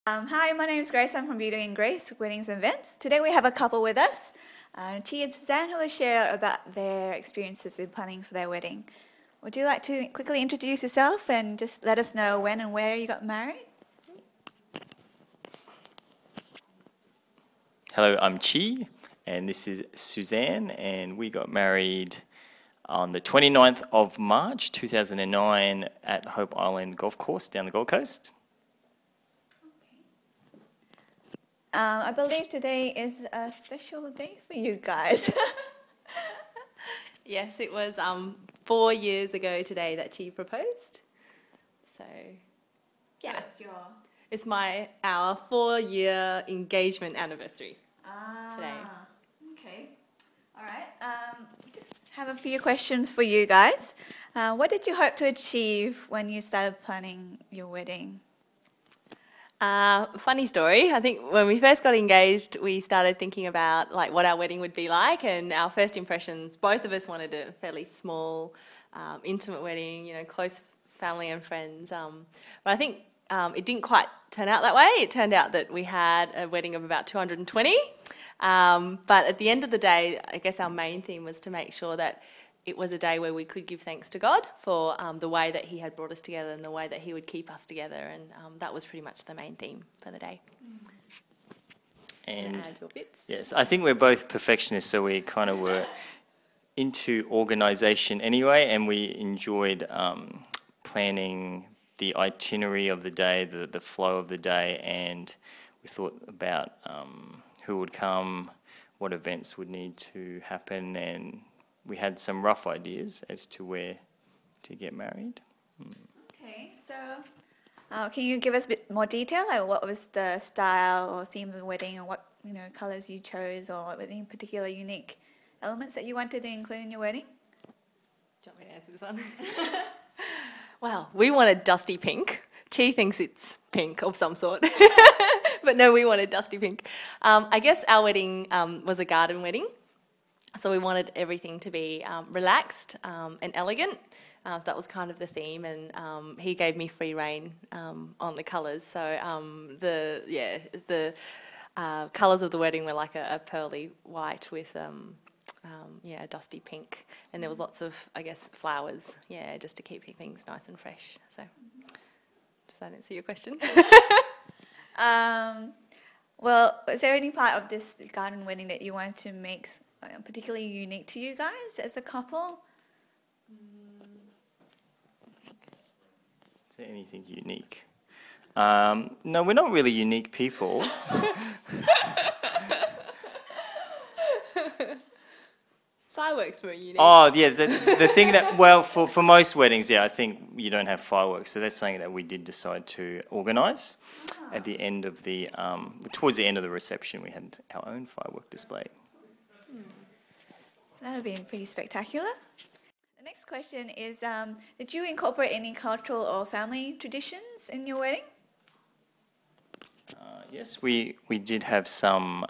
Hi, my name is Grace. I'm from Beauty and Grace Weddings and Events. Today we have a couple with us, Chi and Suzanne, who will share about their experiences in planning for their wedding. Would you like to quickly introduce yourself and just let us know when and where you got married? Hello, I'm Chi, and this is Suzanne, and we got married on the 29th of March 2009 at Hope Island Golf Course down the Gold Coast. I believe today is a special day for you guys. Yes, it was 4 years ago today that she proposed. So, yeah. So it's our 4-year engagement anniversary today. Okay. All right. Just have a few questions for you guys. What did you hope to achieve when you started planning your wedding? Funny story. I think when we first got engaged, we started thinking about what our wedding would be like, and our first impressions, both of us wanted a fairly small, intimate wedding, close family and friends. But I think it didn't quite turn out that way. It turned out that we had a wedding of about 220. But at the end of the day, I guess our main theme was to make sure that it was a day where we could give thanks to God for the way that He had brought us together and the way that He would keep us together, and that was pretty much the main theme for the day. And add your bits. yes, I think we're both perfectionists, so we kind of were into organisation anyway, and we enjoyed planning the itinerary of the day, the flow of the day, and we thought about who would come, what events would need to happen, and we had some rough ideas as to where to get married. Okay, so can you give us a bit more detail? Like what was the style or theme of the wedding, or what colours you chose, or any particular unique elements that you wanted to include in your wedding? Do you want me to answer this one? Well, we wanted dusty pink. Chi thinks it's pink of some sort. But no, we wanted dusty pink. I guess our wedding was a garden wedding. So we wanted everything to be relaxed and elegant. So that was kind of the theme, and he gave me free rein on the colours. So the colours of the wedding were like a pearly white with a dusty pink, and there was lots of, I guess, flowers. Yeah, just to keep things nice and fresh. So does that answer your question? Well, was there any part of this garden wedding that you wanted to make particularly unique to you guys as a couple? Is there anything unique? No, we're not really unique people. Fireworks were unique. Oh, yeah, the thing that, well, for most weddings, yeah, I think you don't have fireworks, so that's something that we did decide to organise. At the end of towards the end of the reception, we had our own firework display. That would be pretty spectacular. The next question is, did you incorporate any cultural or family traditions in your wedding? Yes, we did have some,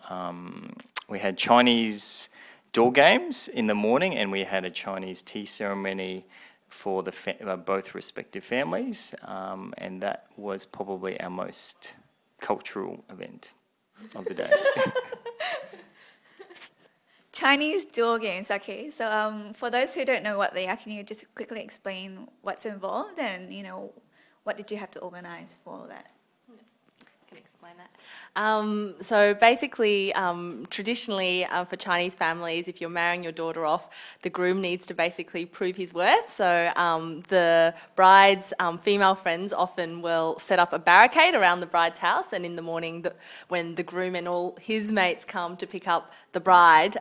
we had Chinese door games in the morning, and we had a Chinese tea ceremony for both respective families, and that was probably our most cultural event of the day. Chinese door games, okay. So for those who don't know what they are, can you just quickly explain what's involved and, what did you have to organise for that? I can explain that. So basically, traditionally for Chinese families, if you're marrying your daughter off, the groom needs to basically prove his worth. So the bride's female friends often will set up a barricade around the bride's house, and in the morning when the groom and all his mates come to pick up the bride's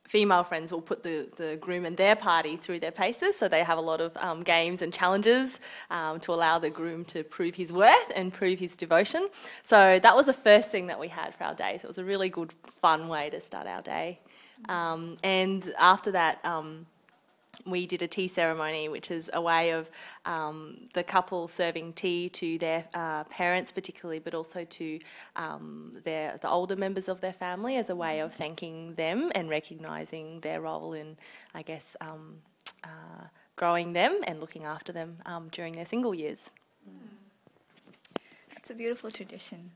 female friends will put the groom and their party through their paces, so they have a lot of games and challenges to allow the groom to prove his worth and prove his devotion. So that was the first thing that we had for our day, so it was a really good, fun way to start our day. And after that, we did a tea ceremony, which is a way of the couple serving tea to their parents particularly, but also to the older members of their family as a way of thanking them and recognising their role in, I guess, growing them and looking after them during their single years. It's a beautiful tradition.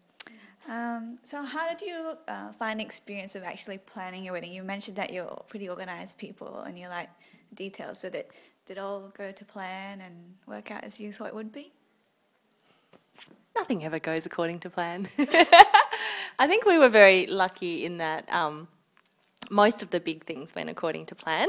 So how did you find the experience of actually planning your wedding? You mentioned that you're pretty organized people and you like details. So did it all go to plan and work out as you thought it would be? Nothing ever goes according to plan. I think we were very lucky in that most of the big things went according to plan.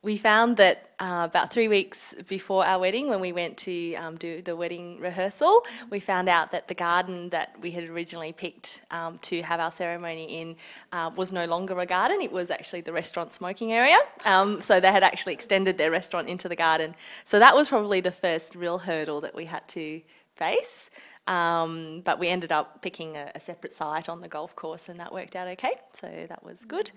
We found that about 3 weeks before our wedding, when we went to do the wedding rehearsal, we found out that the garden that we had originally picked to have our ceremony in was no longer a garden. It was actually the restaurant smoking area. So they had actually extended their restaurant into the garden. So that was probably the first real hurdle that we had to face. But we ended up picking a separate site on the golf course, and that worked out okay. So that was good.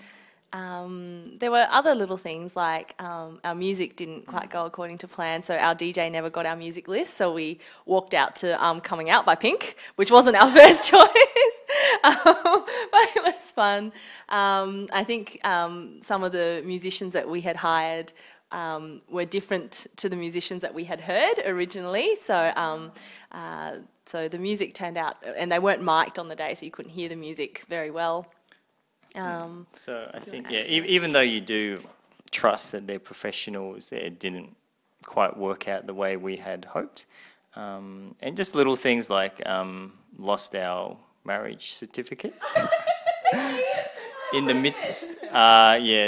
There were other little things like our music didn't quite go according to plan, so our DJ never got our music list, so we walked out to Coming Out by Pink, which wasn't our first choice, but it was fun. I think some of the musicians that we had hired were different to the musicians that we had heard originally, so the music turned out, and they weren't mic'd on the day, so you couldn't hear the music very well. So I think, even though you do trust that they're professionals, it didn't quite work out the way we had hoped. And just little things like lost our marriage certificate in the midst.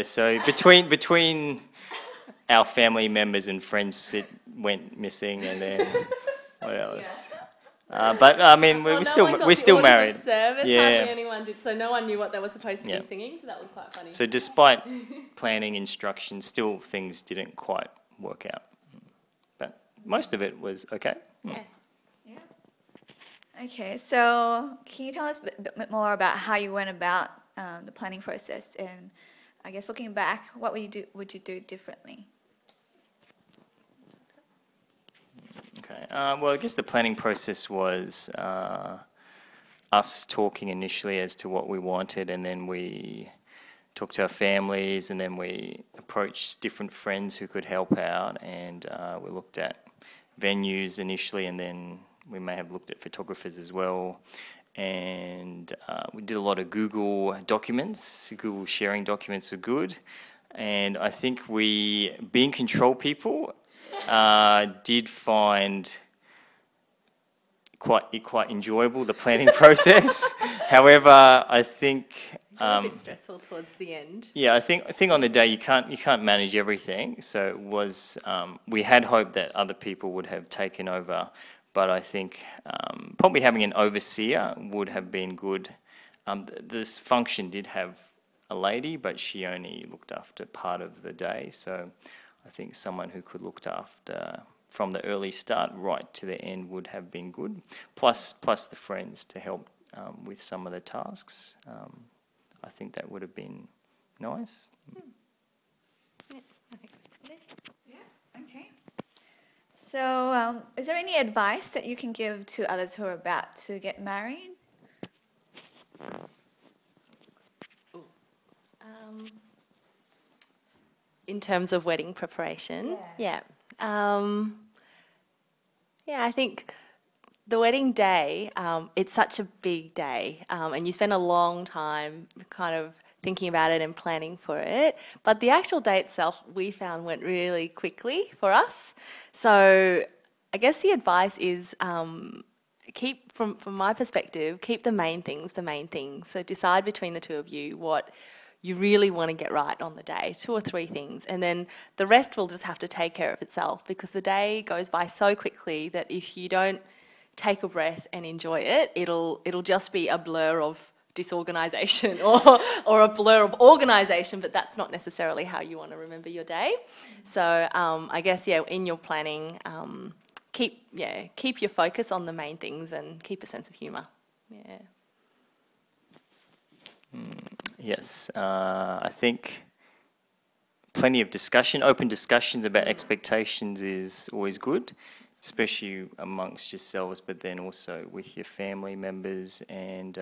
So between our family members and friends, it went missing, and then what else? But I mean, we're still married. Service. Hardly anyone did, so no one knew what they were supposed to be singing. So that was quite funny. So despite planning instructions, still things didn't quite work out. But most of it was okay. Yeah. Okay, so can you tell us a bit more about how you went about the planning process? And I guess looking back, what would you do differently? Okay. Well, I guess the planning process was us talking initially as to what we wanted, and then we talked to our families, and then we approached different friends who could help out, and we looked at venues initially, and then we may have looked at photographers as well. And we did a lot of Google documents. Google sharing documents were good. And I think being control people, did find quite enjoyable, the planning process. However, I think a bit stressful towards the end. Yeah, I think on the day you can't manage everything. So it was we had hoped that other people would have taken over, but I think probably having an overseer would have been good. This function did have a lady, but she only looked after part of the day. So I think someone who could look after from the early start right to the end would have been good. Plus the friends to help with some of the tasks. I think that would have been nice. Okay. So, is there any advice that you can give to others who are about to get married? In terms of wedding preparation, I think the wedding day, it's such a big day, and you spend a long time kind of thinking about it and planning for it. But the actual day itself, we found, went really quickly for us. So I guess the advice is keep, from my perspective, keep the main things the main things. So decide between the two of you what you really want to get right on the day, 2 or 3 things, and then the rest will just have to take care of itself, because the day goes by so quickly that if you don't take a breath and enjoy it, it'll just be a blur of disorganisation or a blur of organisation, but that's not necessarily how you want to remember your day. So I guess, in your planning, keep your focus on the main things and keep a sense of humour. Yeah. Yes, I think plenty of discussion, open discussions about expectations is always good, especially amongst yourselves, but then also with your family members, and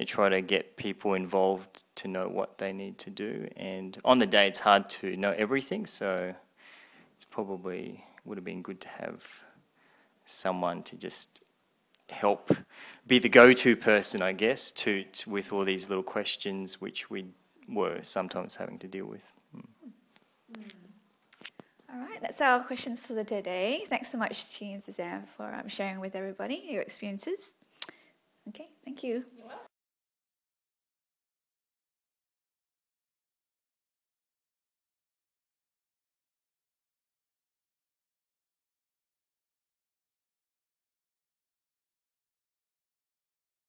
try to get people involved to know what they need to do. And on the day, it's hard to know everything, so it's probably would have been good to have someone to just help be the go-to person, I guess, to with all these little questions which we were sometimes having to deal with. All right, that's our questions for the today. Thanks so much, Chi and Suzanne, for sharing with everybody your experiences. Okay, thank you.